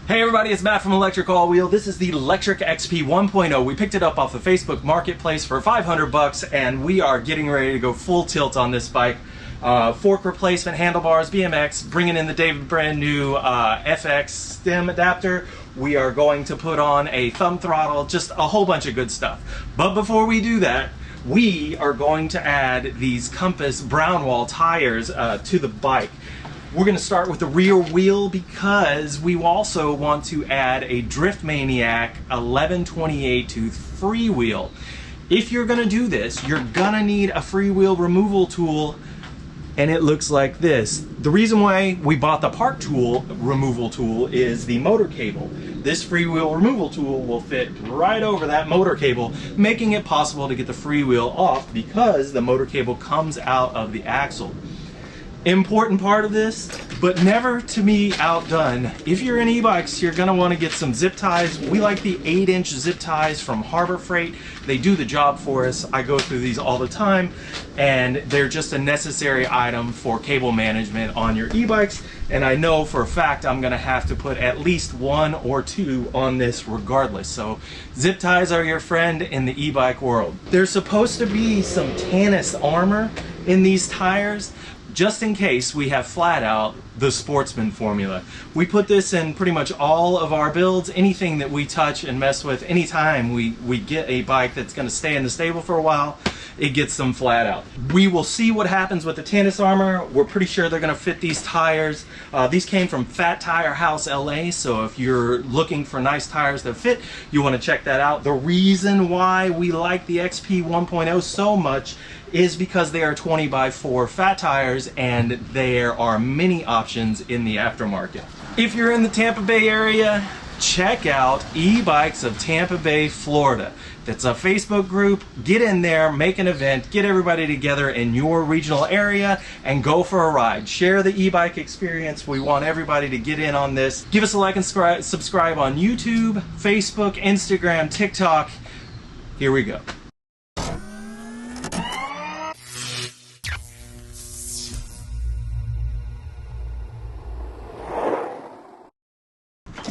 Hey everybody, it's Matt from Electric All Wheel. This is the Lectric XP 1.0. We picked it up off the Facebook Marketplace for $500 and we are getting ready to go full tilt on this bike. Fork replacement, handlebars, BMX, bringing in the brand new FX stem adapter. We are going to put on a thumb throttle, just a whole bunch of good stuff. But before we do that, we are going to add these Compass Brownwall tires to the bike. We're going to start with the rear wheel because we also want to add a Drift Maniac 11-28T Freewheel. If you're going to do this, you're going to need a freewheel removal tool, and it looks like this. The reason why we bought the park tool removal tool is the motor cable. This freewheel removal tool will fit right over that motor cable, making it possible to get the freewheel off because the motor cable comes out of the axle. Important part of this, but never to be outdone. If you're in e-bikes, you're gonna wanna get some zip ties. We like the 8-inch zip ties from Harbor Freight. They do the job for us. I go through these all the time, and they're just a necessary item for cable management on your e-bikes. And I know for a fact I'm gonna have to put at least 1 or 2 on this regardless. So zip ties are your friend in the e-bike world. There's supposed to be some Tannus Armour in these tires, just in case we have FlatOut, the Sportsman formula. We put this in pretty much all of our builds. Anything that we touch and mess with, anytime we get a bike that's gonna stay in the stable for a while, it gets some FlatOut. We will see what happens with the Tannus Armour. We're pretty sure they're gonna fit these tires. These came from Fat Tire House LA, so if you're looking for nice tires that fit, you wanna check that out. The reason why we like the XP 1.0 so much is because they are 20x4 fat tires and there are many options in the aftermarket. If you're in the Tampa Bay area, check out E-Bikes of Tampa Bay, Florida. That's a Facebook group. Get in there, make an event, get everybody together in your regional area and go for a ride. Share the e-bike experience. We want everybody to get in on this. Give us a like and subscribe on YouTube, Facebook, Instagram, TikTok. Here we go.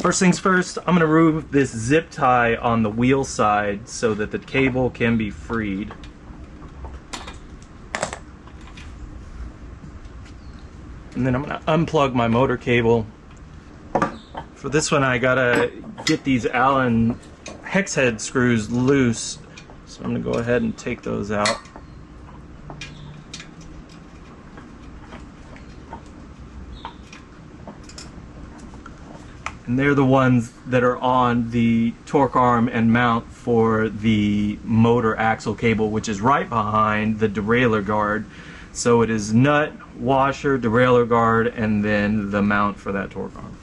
First things first, I'm going to remove this zip tie on the wheel side so that the cable can be freed. And then I'm going to unplug my motor cable. For this one I gotta get these Allen hex head screws loose, so I'm going to go ahead and take those out. And they're the ones that are on the torque arm and mount for the motor axle cable, which is right behind the derailleur guard. So it is nut, washer, derailleur guard, and then the mount for that torque arm.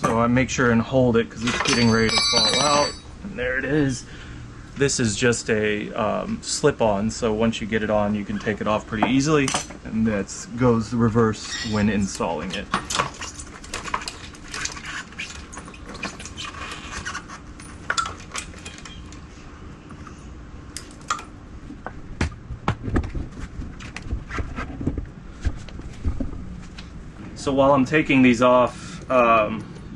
So I make sure and hold it because it's getting ready to fall out. And there it is. This is just a slip-on, so once you get it on, you can take it off pretty easily. And that goes the reverse when installing it. So while I'm taking these off,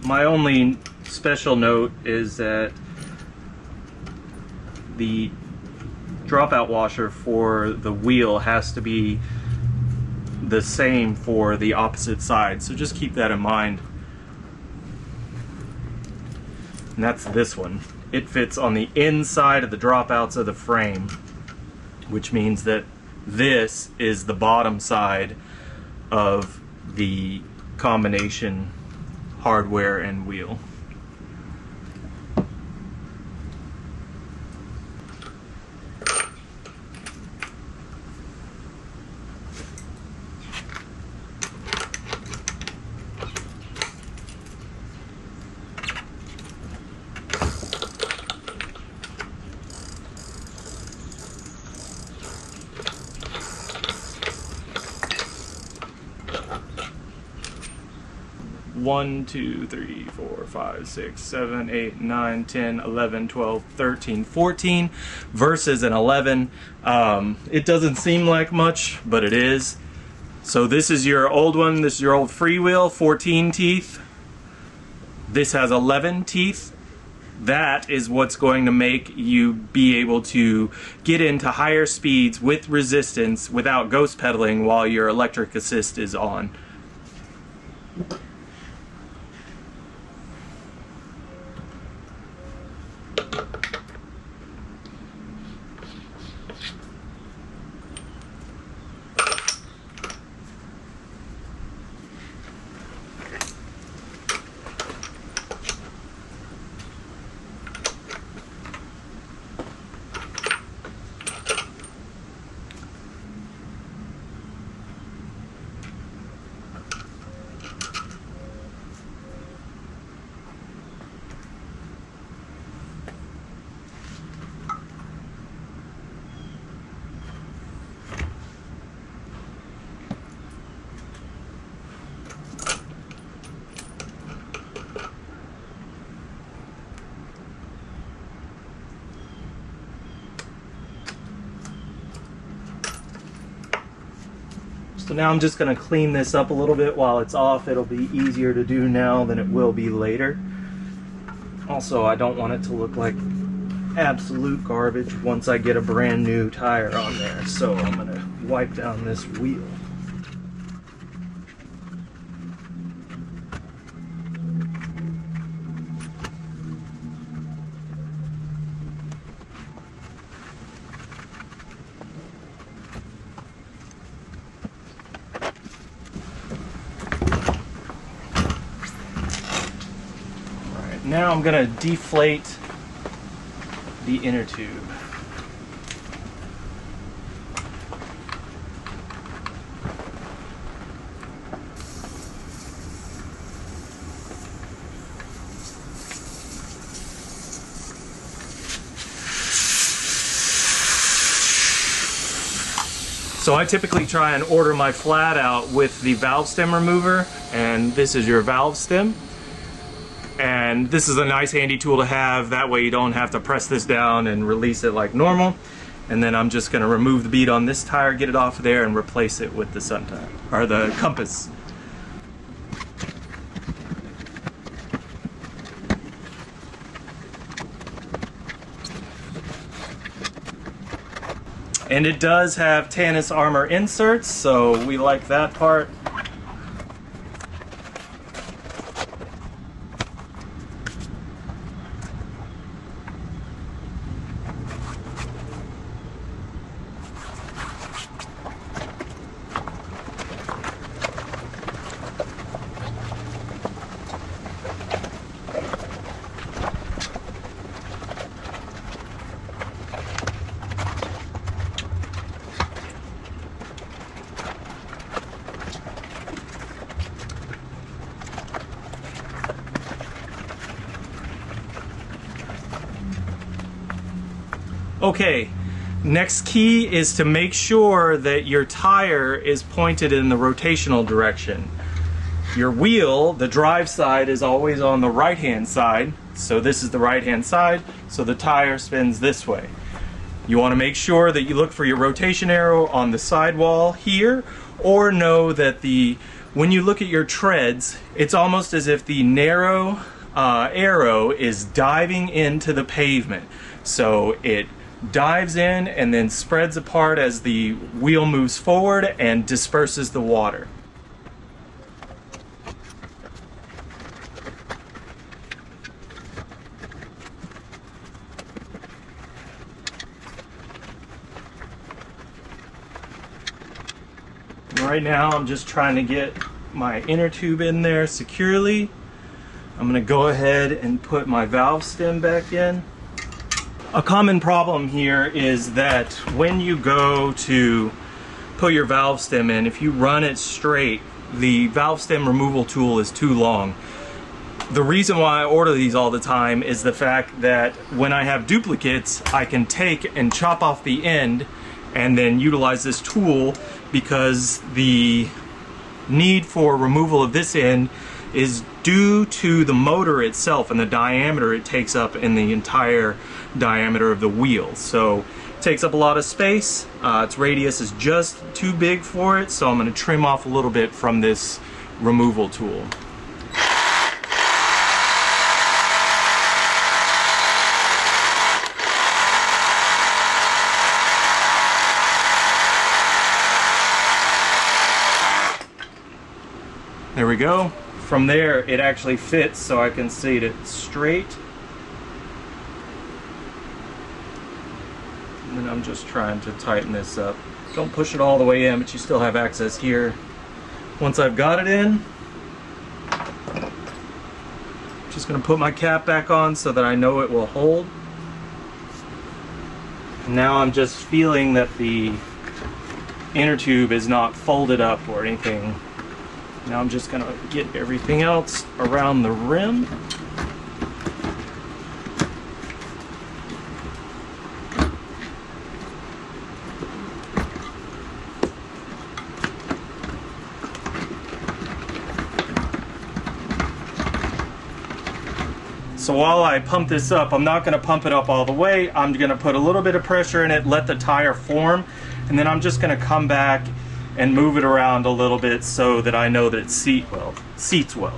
my only special note is that the dropout washer for the wheel has to be the same for the opposite side, so just keep that in mind. And that's this one. It fits on the inside of the dropouts of the frame, which means that this is the bottom side of the combination hardware and wheel. 1, 2, 3, 4, 5, 6, 7, 8, 9, 10, 11, 12, 13, 14 versus an 11. It doesn't seem like much, but it is. So this is your old one. This is your old Freewheel, 14 teeth. This has 11 teeth. That is what's going to make you be able to get into higher speeds with resistance without ghost pedaling while your electric assist is on. So now I'm just going to clean this up a little bit while it's off. It'll be easier to do now than it will be later. Also, I don't want it to look like absolute garbage once I get a brand new tire on there. So I'm going to wipe down this wheel. Now I'm going to deflate the inner tube. So I typically try and order my FlatOut with the valve stem remover, and this is your valve stem. And this is a nice handy tool to have, that way you don't have to press this down and release it like normal. And then I'm just going to remove the bead on this tire, get it off of there, and replace it with the sun tire, or the compass. And it does have Tannus Armour inserts, so we like that part. Okay, next key is to make sure that your tire is pointed in the rotational direction. Your wheel, the drive side, is always on the right-hand side, so this is the right-hand side, so the tire spins this way. You want to make sure that you look for your rotation arrow on the sidewall here, or know that when you look at your treads, it's almost as if the narrow arrow is diving into the pavement. So it dives in and then spreads apart as the wheel moves forward and disperses the water. Right now I'm just trying to get my inner tube in there securely. I'm going to go ahead and put my valve stem back in. A common problem here is that when you go to put your valve stem in, if you run it straight, the valve stem removal tool is too long. The reason why I order these all the time is the fact that when I have duplicates, I can take and chop off the end and then utilize this tool, because the need for removal of this end is due to the motor itself and the diameter it takes up in the entire diameter of the wheel. So it takes up a lot of space. Its radius is just too big for it, so I'm going to trim off a little bit from this removal tool. There we go. From there, it actually fits so I can seat it straight. And then I'm just trying to tighten this up. Don't push it all the way in, but you still have access here. Once I've got it in, I'm just going to put my cap back on so that I know it will hold. Now I'm just feeling that the inner tube is not folded up or anything. Now I'm just going to get everything else around the rim. So while I pump this up, I'm not going to pump it up all the way. I'm going to put a little bit of pressure in it, let the tire form, and then I'm just going to come back and move it around a little bit so that I know that it seats well.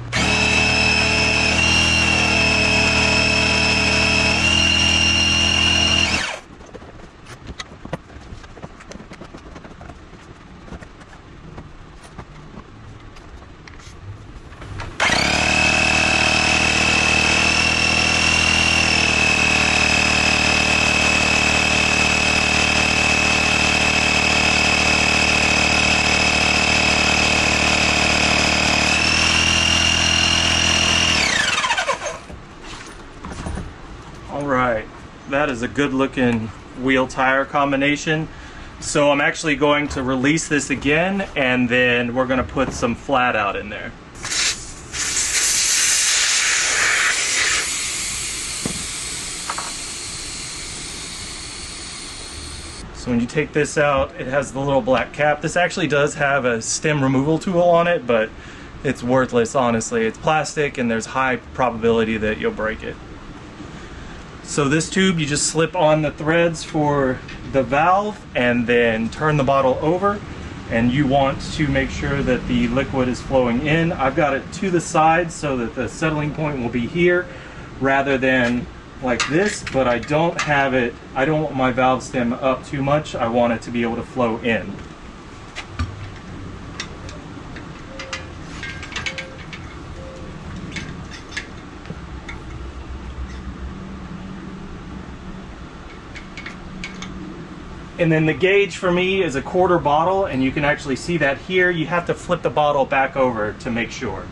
Alright, that is a good looking wheel tire combination. So I'm actually going to release this again, and then we're going to put some FlatOut in there. So when you take this out, it has the little black cap. This actually does have a stem removal tool on it, but it's worthless, honestly. It's plastic and there's high probability that you'll break it. So this tube, you just slip on the threads for the valve and then turn the bottle over, and you want to make sure that the liquid is flowing in. I've got it to the side so that the settling point will be here rather than like this, but I don't have it, I don't want my valve stem up too much. I want it to be able to flow in. And then the gauge for me is a quarter bottle, and you can actually see that here. You have to flip the bottle back over to make sure.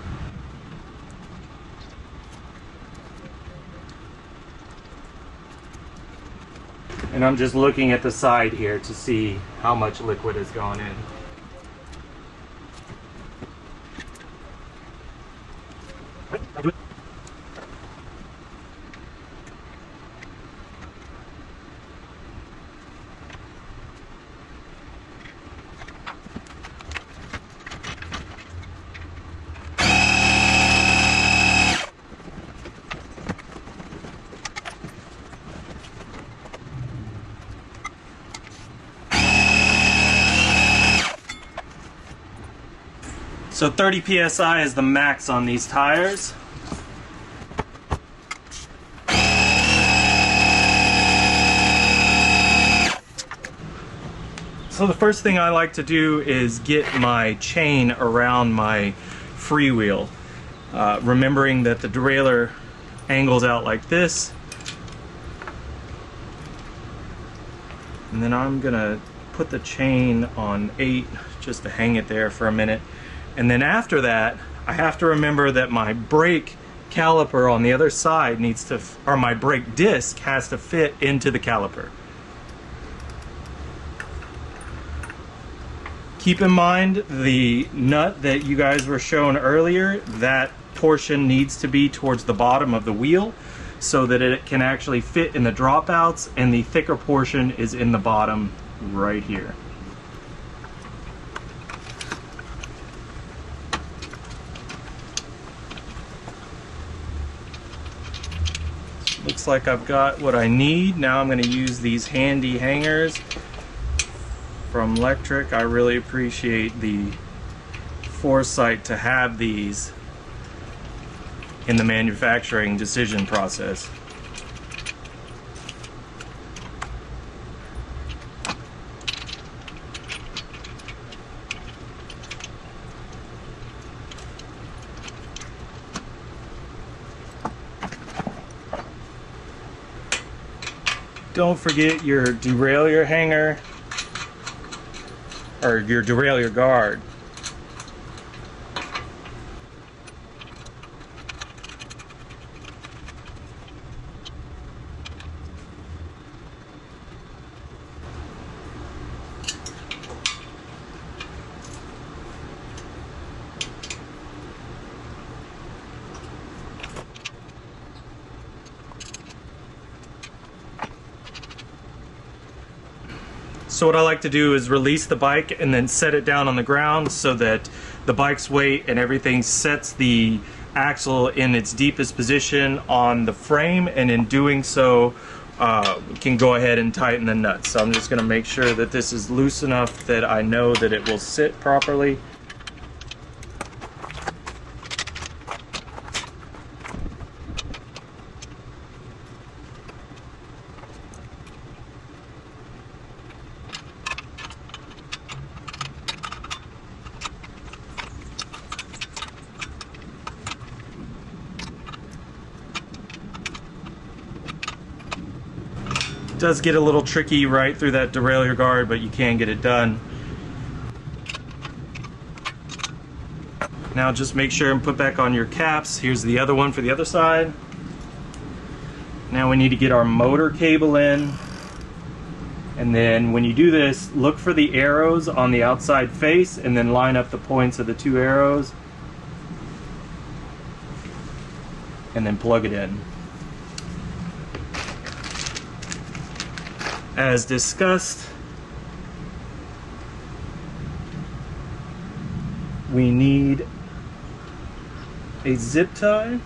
And I'm just looking at the side here to see how much liquid has gone in. So 30 psi is the max on these tires. So the first thing I like to do is get my chain around my freewheel, remembering that the derailleur angles out like this. And then I'm gonna put the chain on 8 just to hang it there for a minute. And then after that, I have to remember that my brake caliper on the other side needs to, or my brake disc has to fit into the caliper. Keep in mind the nut that you guys were shown earlier, that portion needs to be towards the bottom of the wheel so that it can actually fit in the dropouts, and the thicker portion is in the bottom right here. looks like I've got what I need. Now I'm going to use these handy hangers from Lectric. I really appreciate the foresight to have these in the manufacturing decision process. Don't forget your derailleur hanger, or your derailleur guard. So what I like to do is release the bike and then set it down on the ground so that the bike's weight and everything sets the axle in its deepest position on the frame, and in doing so can go ahead and tighten the nuts. So I'm just going to make sure that this is loose enough that I know that it will sit properly. It does get a little tricky right through that derailleur guard, but you can get it done. Now just make sure and put back on your caps. Here's the other one for the other side. Now we need to get our motor cable in. And then when you do this, look for the arrows on the outside face and then line up the points of the two arrows. And then plug it in. As discussed, we need a zip tie.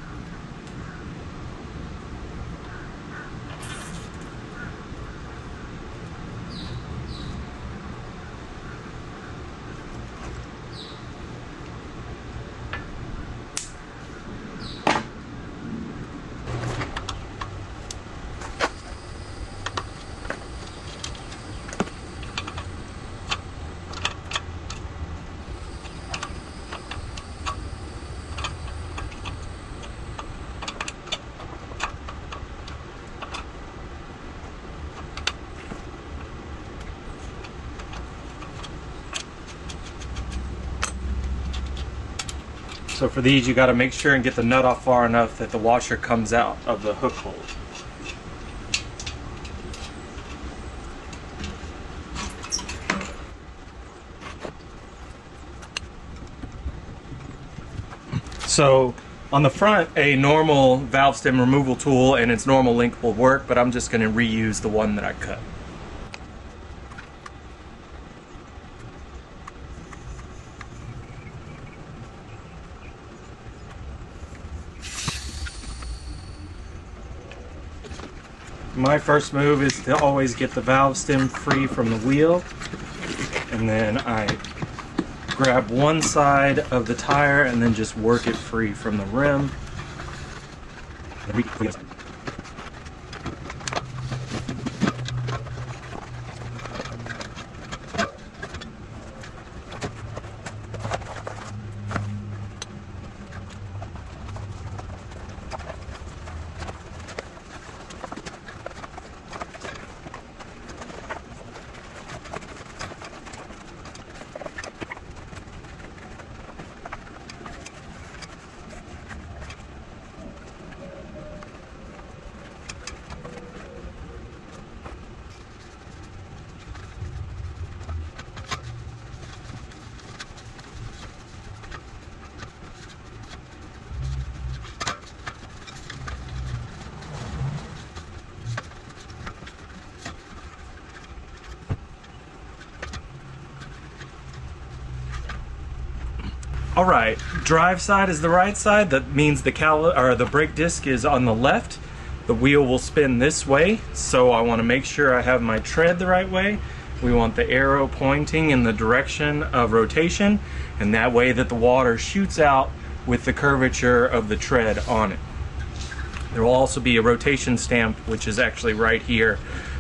So for these, you got to make sure and get the nut off far enough that the washer comes out of the hook hole. So on the front, a normal valve stem removal tool and its normal link will work, but I'm just going to reuse the one that I cut. My first move is to always get the valve stem free from the wheel, and then I grab one side of the tire and then just work it free from the rim. Alright, drive side is the right side. That means the brake disc is on the left. The wheel will spin this way, so I want to make sure I have my tread the right way. We want the arrow pointing in the direction of rotation, and that way that the water shoots out with the curvature of the tread on it. There will also be a rotation stamp, which is actually right here,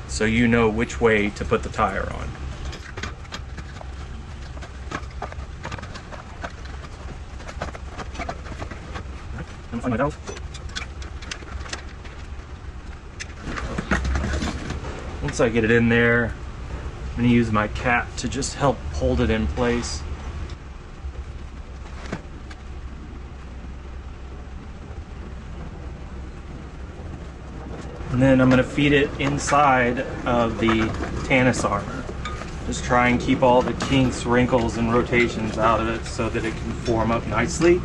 so you know which way to put the tire on. Once I get it in there, I'm going to use my cap to just help hold it in place. And then I'm going to feed it inside of the Tannus Armour. Just try and keep all the kinks, wrinkles, and rotations out of it so that it can form up nicely.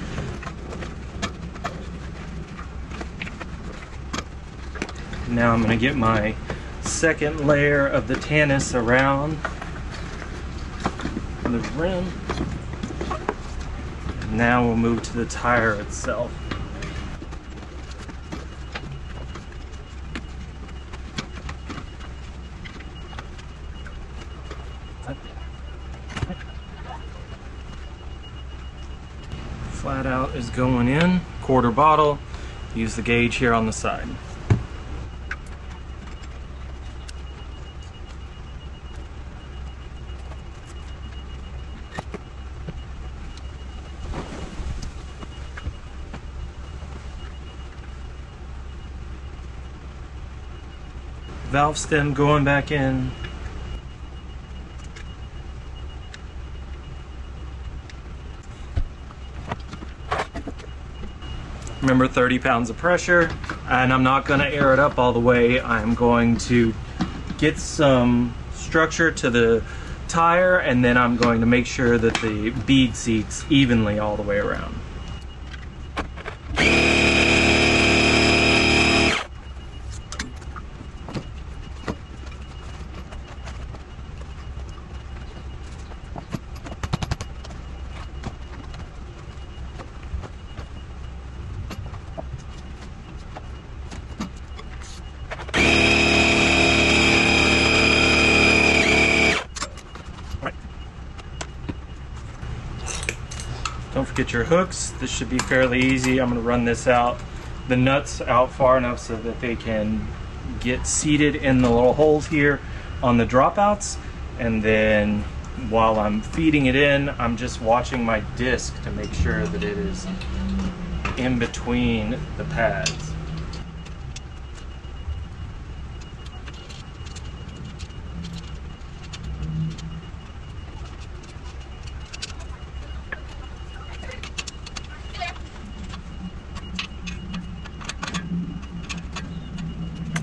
Now I'm going to get my second layer of the Tannus around the rim. Now we'll move to the tire itself. FlatOut is going in, quarter bottle. Use the gauge here on the side. Valve stem going back in. Remember, 30 pounds of pressure, and I'm not going to air it up all the way. I'm going to get some structure to the tire, and then I'm going to make sure that the bead seats evenly all the way around. Don't forget your hooks. This should be fairly easy. I'm going to run this out, the nuts out far enough so that they can get seated in the little holes here on the dropouts. And then while I'm feeding it in, I'm just watching my disc to make sure that it is in between the pads.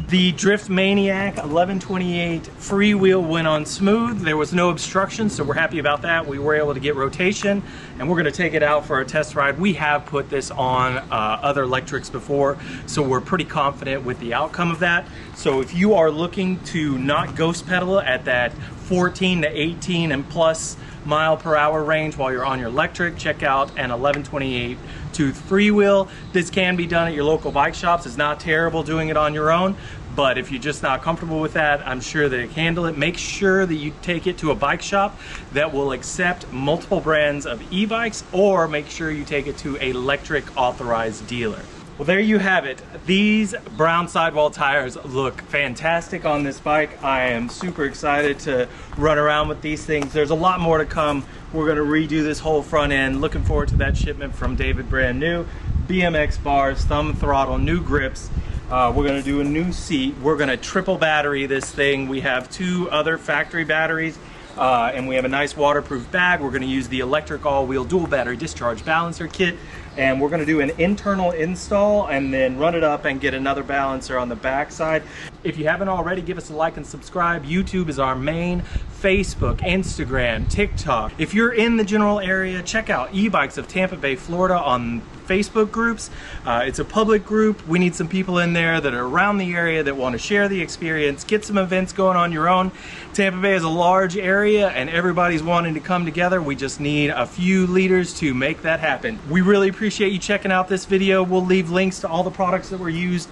The Drift Maniac 11-28 Freewheel went on smooth. There was no obstruction, so we're happy about that. We were able to get rotation, and we're gonna take it out for a test ride. We have put this on other Lectrics before, so we're pretty confident with the outcome of that. So if you are looking to not ghost pedal at that 14 to 18 and plus mile/hour range while you're on your Lectric, check out an 11-28 tooth freewheel. This can be done at your local bike shops. It's not terrible doing it on your own, but if you're just not comfortable with that, I'm sure that it can handle it. Make sure that you take it to a bike shop that will accept multiple brands of e-bikes, or make sure you take it to a Lectric authorized dealer. Well, there you have it. These brown sidewall tires look fantastic on this bike. I am super excited to run around with these things. There's a lot more to come. We're gonna redo this whole front end. Looking forward to that shipment from David, brand new. BMX bars, thumb throttle, new grips. We're gonna do a new seat. We're gonna triple battery this thing. We have 2 other factory batteries. And we have a nice waterproof bag. We're going to use the electric all-wheel dual battery discharge balancer kit, and we're going to do an internal install and then run it up and get another balancer on the back side. If you haven't already, give us a like and subscribe. YouTube is our main, Facebook, Instagram, TikTok. If you're in the general area, check out E-Bikes of Tampa Bay, Florida on Facebook groups. It's a public group. We need some people in there that are around the area that want to share the experience, get some events going on your own. Tampa Bay is a large area and everybody's wanting to come together. We just need a few leaders to make that happen. We really appreciate you checking out this video. We'll leave links to all the products that were used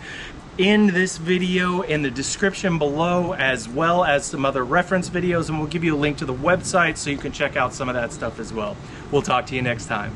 in this video in the description below, as well as some other reference videos, and we'll give you a link to the website so you can check out some of that stuff as well. We'll talk to you next time.